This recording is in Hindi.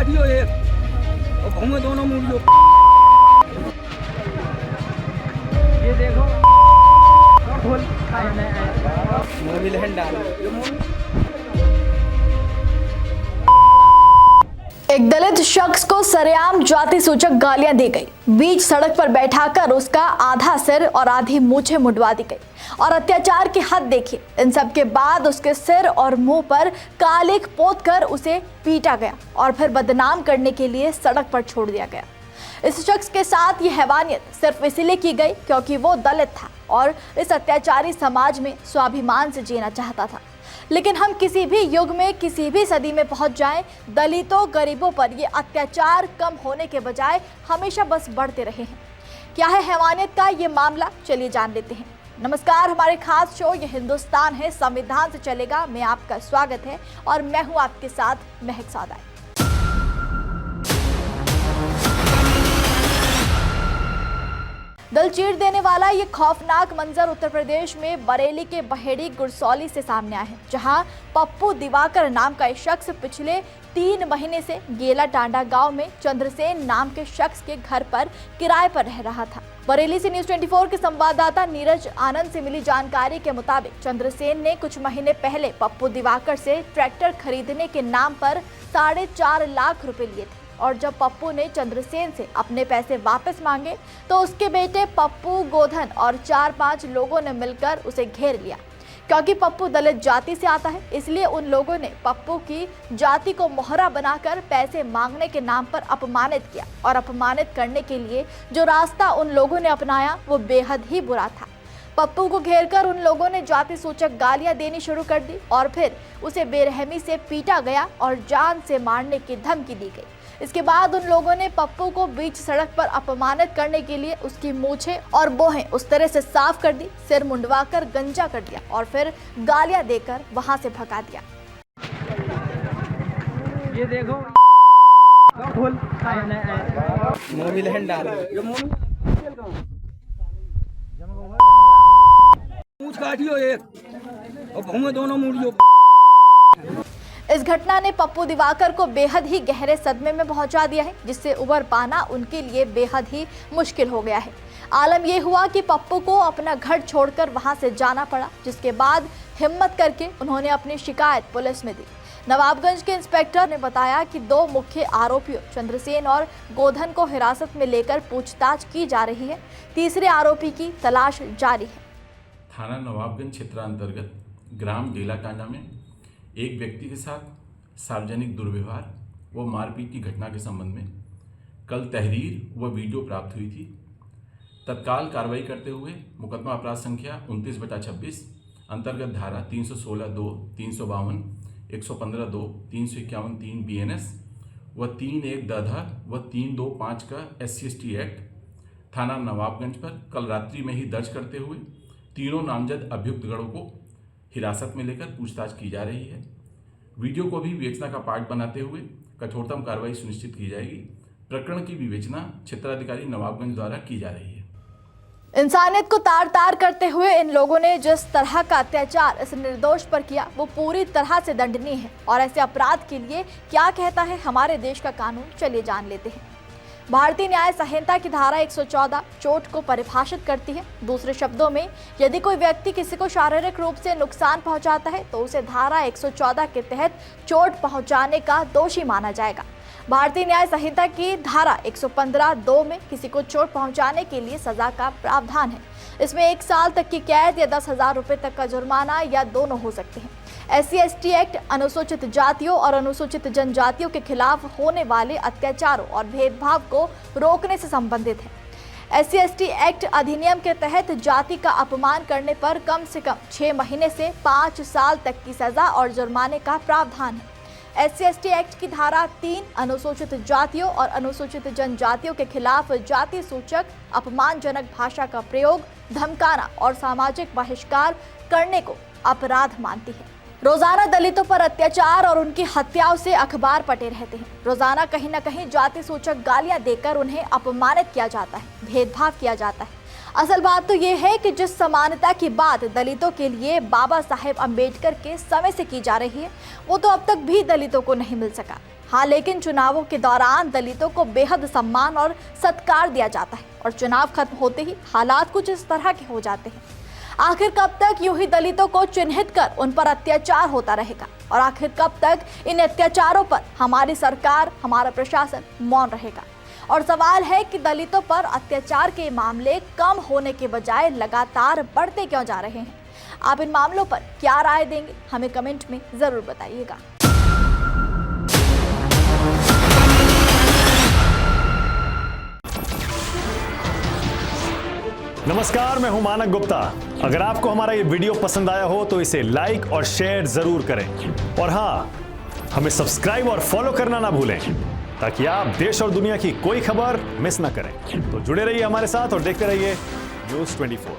काटियो एक और भूमे दोनों मुड़ियो। ये देखो खोल मोबिल हैंड डाल। एक दलित शख्स को सरेआम जाति सूचक गालियां दी गई। बीच सड़क पर बैठाकर उसका आधा सिर और आधी मूछें मुंडवा दी गई और अत्याचार की हद देखिए। इन सब के बाद उसके सिर और मुंह पर कालिख पोत कर उसे पीटा गया और फिर बदनाम करने के लिए सड़क पर छोड़ दिया गया। इस शख्स के साथ ये हैवानियत सिर्फ इसीलिए की गई क्योंकि वो दलित था और इस अत्याचारी समाज में स्वाभिमान से जीना चाहता था। लेकिन हम किसी भी युग में किसी भी सदी में पहुंच जाएं, दलितों गरीबों पर ये अत्याचार कम होने के बजाय हमेशा बस बढ़ते रहे हैं। क्या है हैवानियत का ये मामला, चलिए जान लेते हैं। नमस्कार, हमारे खास शो ये हिंदुस्तान है संविधान से चलेगा में आपका स्वागत है और मैं हूं आपके साथ महक सादाई। दिल चीर देने वाला ये खौफनाक मंजर उत्तर प्रदेश में बरेली के बहेड़ी गुरसौली से सामने आया है, जहां पप्पू दिवाकर नाम का एक शख्स पिछले 3 महीने से गेला टांडा गांव में चंद्रसेन नाम के शख्स के घर पर किराए पर रह रहा था। बरेली से न्यूज़ 24 के संवाददाता नीरज आनंद से मिली जानकारी के मुताबिक चंद्रसेन ने कुछ महीने पहले पप्पू दिवाकर से ट्रैक्टर खरीदने के नाम पर 4.5 लाख रुपए लिए थे और जब पप्पू ने चंद्रसेन से अपने पैसे वापस मांगे तो उसके बेटे पप्पू गोधन और 4-5 लोगों ने मिलकर उसे घेर लिया। क्योंकि पप्पू दलित जाति से आता है, इसलिए उन लोगों ने पप्पू की जाति को मोहरा बनाकर पैसे मांगने के नाम पर अपमानित किया और अपमानित करने के लिए जो रास्ता उन लोगों ने अपनाया वो बेहद ही बुरा था। पप्पू को घेरकर उन लोगों ने जाति सूचक गालियां देनी शुरू कर दी और फिर उसे बेरहमी से पीटा गया और जान से मारने की धमकी दी गई। इसके बाद उन लोगों ने पप्पू को बीच सड़क पर अपमानित करने के लिए उसकी मूछें और बोहें उस तरह से साफ कर दी, सिर मुंडवाकर गंजा कर दिया और फिर गालियां देकर वहां से भगा दिया। ये देखो खोल मोबिल हैंड डाल। मूछ काटियो एक और भूमे दोनों मुड़ियो। इस घटना ने पप्पू दिवाकर को बेहद ही गहरे सदमे में पहुंचा दिया है, जिससे उबर पाना उनके लिए बेहद ही मुश्किल हो गया है। आलम यह हुआ कि पप्पू को अपना घर छोड़कर वहां से जाना पड़ा, जिसके बाद हिम्मत करके उन्होंने अपनी शिकायत पुलिस में दी। नवाबगंज के इंस्पेक्टर ने बताया कि 2 मुख्य आरोपियों चंद्रसेन और गोधन को हिरासत में लेकर पूछताछ की जा रही है। तीसरे आरोपी की तलाश जारी है। थाना नवाबगंज क्षेत्रांतर्गत ग्राम गेलाटांडा में एक व्यक्ति के साथ सार्वजनिक दुर्व्यवहार व मारपीट की घटना के संबंध में कल तहरीर व वीडियो प्राप्त हुई थी। तत्काल कार्रवाई करते हुए मुकदमा अपराध संख्या 29/26 अंतर्गत धारा 316(2), 352, 115(2), 351(3) BNS व 3(1) व 325 का SC/ST एक्ट थाना नवाबगंज पर कल रात्रि में ही दर्ज करते हुए तीनों नामजद अभियुक्तगणों को हिरासत में लेकर पूछताछ की जा रही है। वीडियो को भी विवेचना का पार्ट बनाते हुए कठोरतम कार्रवाई सुनिश्चित की जाएगी। प्रकरण की विवेचना क्षेत्राधिकारी नवाबगंज द्वारा की जा रही है। इंसानियत को तार तार करते हुए इन लोगों ने जिस तरह का अत्याचार इस निर्दोष पर किया वो पूरी तरह से दंडनीय है और ऐसे अपराध के लिए क्या कहता है हमारे देश का कानून, चलिए जान लेते हैं। भारतीय न्याय संहिता की धारा 114 चोट को परिभाषित करती है। दूसरे शब्दों में यदि कोई व्यक्ति किसी को शारीरिक रूप से नुकसान पहुंचाता है तो उसे धारा 114 के तहत चोट पहुंचाने का दोषी माना जाएगा। भारतीय न्याय संहिता की धारा 115(2) में किसी को चोट पहुंचाने के लिए सजा का प्रावधान है। इसमें 1 साल तक की कैद या 10,000 रुपए तक का जुर्माना या दोनों हो सकते हैं। SC/ST एक्ट अनुसूचित जातियों और अनुसूचित जनजातियों के खिलाफ होने वाले अत्याचारों और भेदभाव को रोकने से संबंधित है। SC/ST एक्ट अधिनियम के तहत जाति का अपमान करने पर कम से कम 6 महीने से 5 साल तक की सजा और जुर्माने का प्रावधान है। SC/ST एक्ट की धारा 3 अनुसूचित जातियों और अनुसूचित जनजातियों के खिलाफ जाति सूचक अपमानजनक भाषा का प्रयोग, धमकाना और सामाजिक बहिष्कार करने को अपराध मानती है। रोजाना दलितों पर अत्याचार और उनकी हत्याओं से अखबार पटे रहते हैं। रोजाना कहीं न कहीं जाति सूचक गालियां देकर उन्हें अपमानित किया जाता है, भेदभाव किया जाता है। असल बात तो ये है कि जिस समानता की बात दलितों के लिए बाबा साहेब अम्बेडकर के समय से की जा रही है वो तो अब तक भी दलितों को नहीं मिल सका। हाँ, लेकिन चुनावों के दौरान दलितों को बेहद सम्मान और सत्कार दिया जाता है और चुनाव खत्म होते ही हालात कुछ इस तरह के हो जाते हैं। आखिर कब तक यूं ही दलितों को चिन्हित कर उन पर अत्याचार होता रहेगा और आखिर कब तक इन अत्याचारों पर हमारी सरकार, हमारा प्रशासन मौन रहेगा? और सवाल है कि दलितों पर अत्याचार के मामले कम होने के बजाय लगातार बढ़ते क्यों जा रहे हैं? आप इन मामलों पर क्या राय देंगे, हमें कमेंट में जरूर बताइएगा। नमस्कार, मैं हूं मानक गुप्ता। अगर आपको हमारा ये वीडियो पसंद आया हो तो इसे लाइक और शेयर जरूर करें और हाँ, हमें सब्सक्राइब और फॉलो करना ना भूलें ताकि आप देश और दुनिया की कोई खबर मिस ना करें। तो जुड़े रहिए हमारे साथ और देखते रहिए न्यूज़ 24।